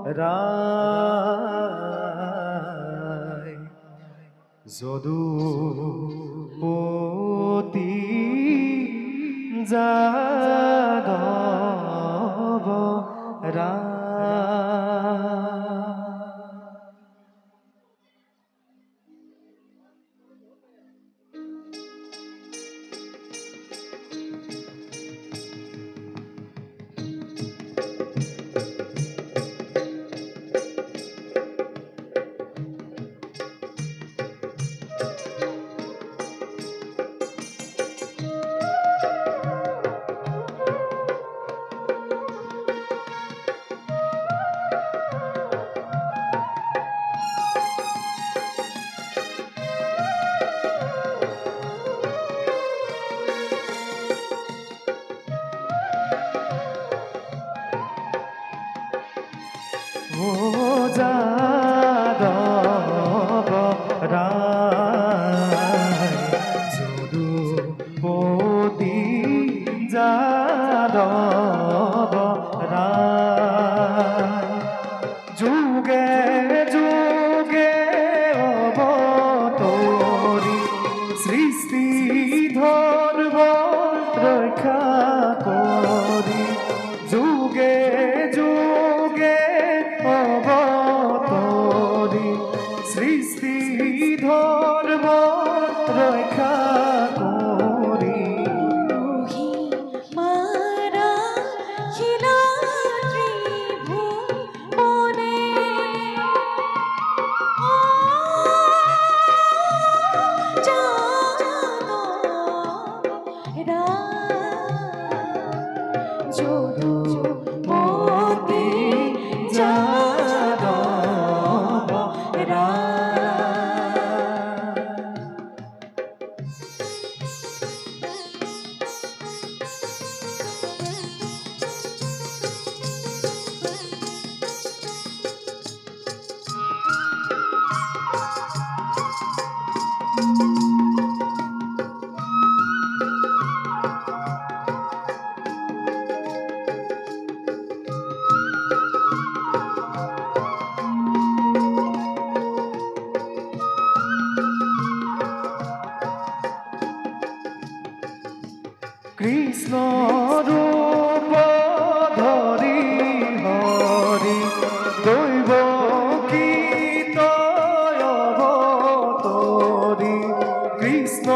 রায় যদুপতি যাদব রায়। ও যাদব রায় যদুপতি যাদব রায় যুগে যুগে অবতরি সৃষ্টি ধর্ম রক্ষা করি যুগে যুগে অবতরি সৃষ্টি ধর্ম রক্ষা করি। যদুপতি যাদব রায়। কৃষ্ণ রূপ ধরি হরি দৈব গীত অবতরি কৃষ্ণ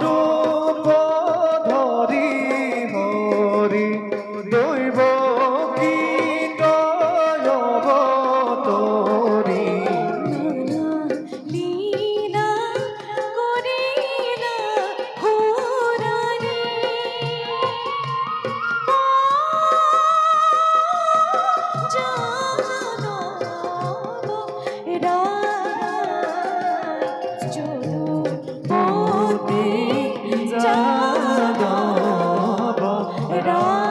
রূপ ধরি হরি দৈব গীত অবতরি লীলা করিলা ঘোরারি যাদব রায় যদুপতি যাদব রায়।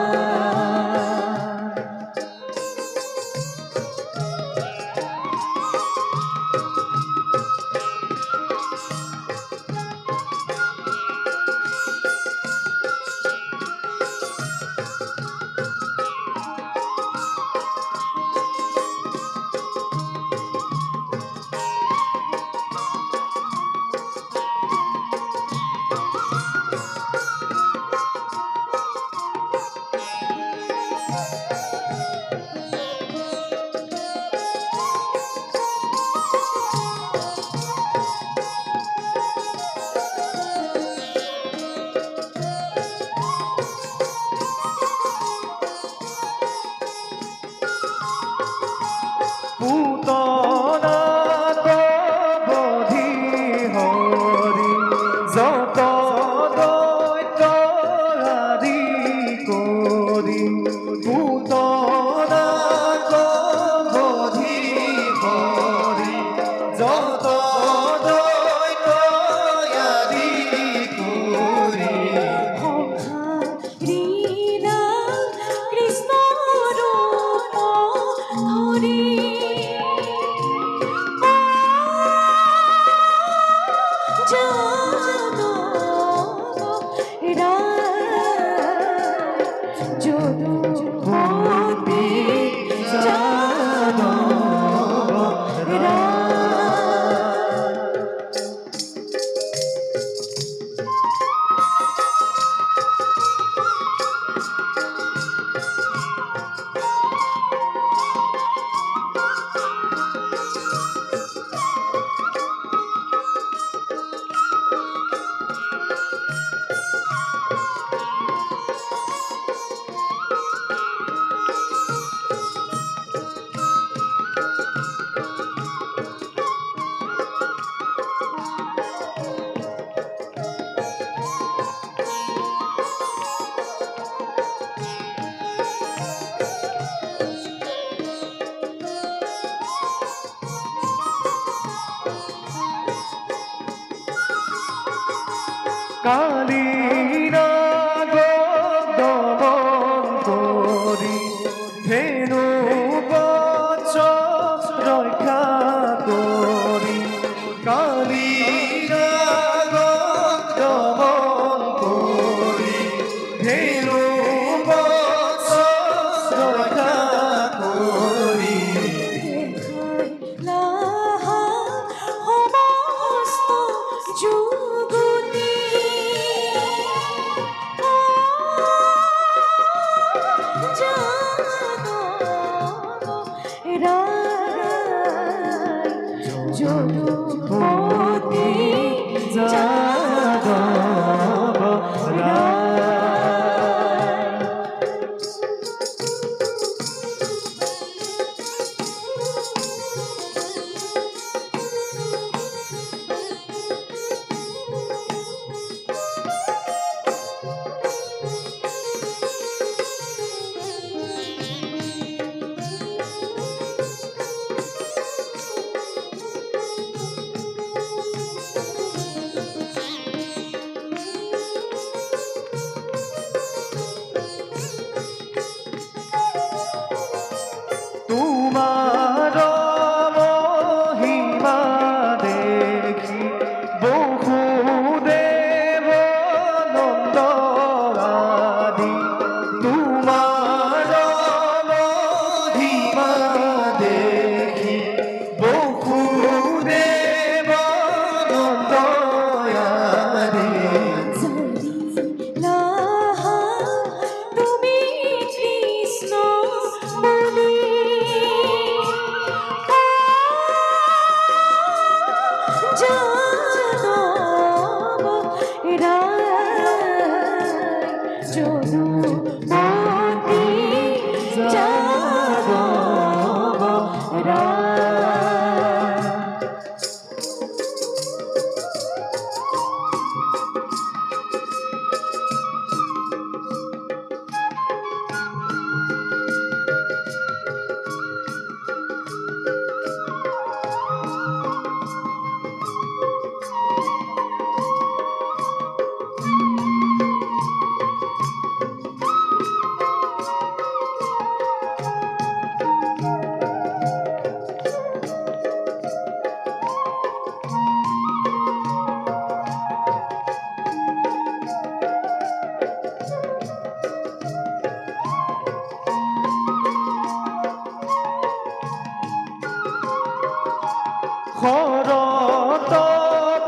পুতনাত বধি হরি যত দৈত্য আদি করি পুতনাত বধি হরি যত দৈত্য আদি করি লীলা কৃষ্ণ রূপ ধরি কালীরা দমন করি ধেনু বচ রক্ষা করি কালীরা দমন করি ধেনু বচ রক্ষা করি লাহা সমস্ত যুগতি যদুপতি যাদব রায়। তোমার মহিমা দেখি বহু দেব নন্দ আদি তোমার মহিমা দেখি বহু দেব নন্দ আদি লাহা তুমি কৃষ্ণ বলি যাদব রায় যদুপতি যাদব রায়। শরত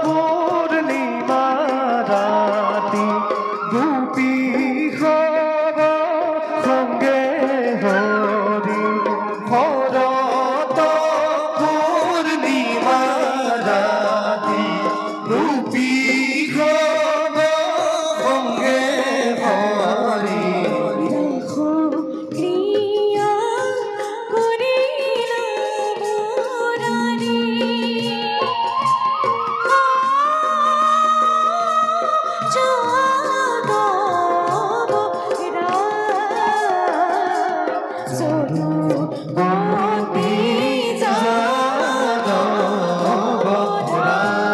পূর্ণিমা রাতি গোপী হব সঙ্গে হরি শরত পূর্ণিমা রাতি গোপী হব সঙ্গে হরি দেখো ক্রিয়া করিলাম মুরারি যাদব রায় যদুপতি যাদব রায়।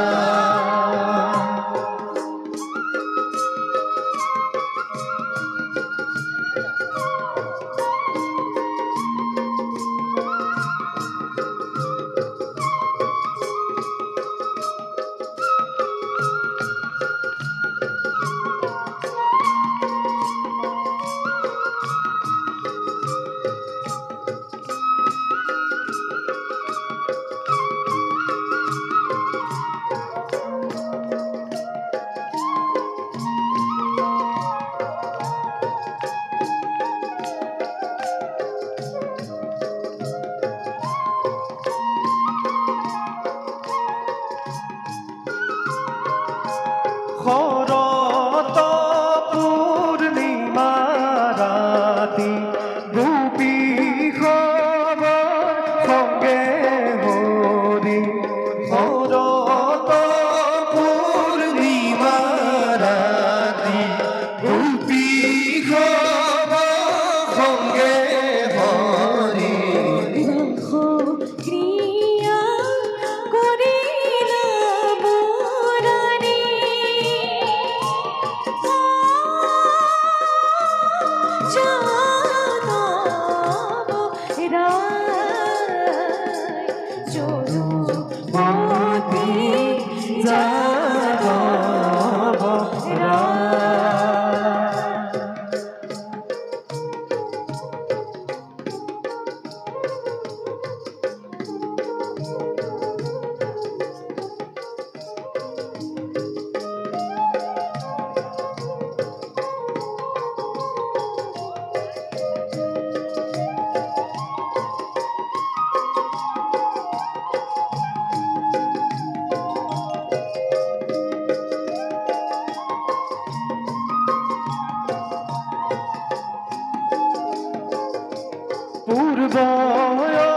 পথে যাদব রায়। পূর্ব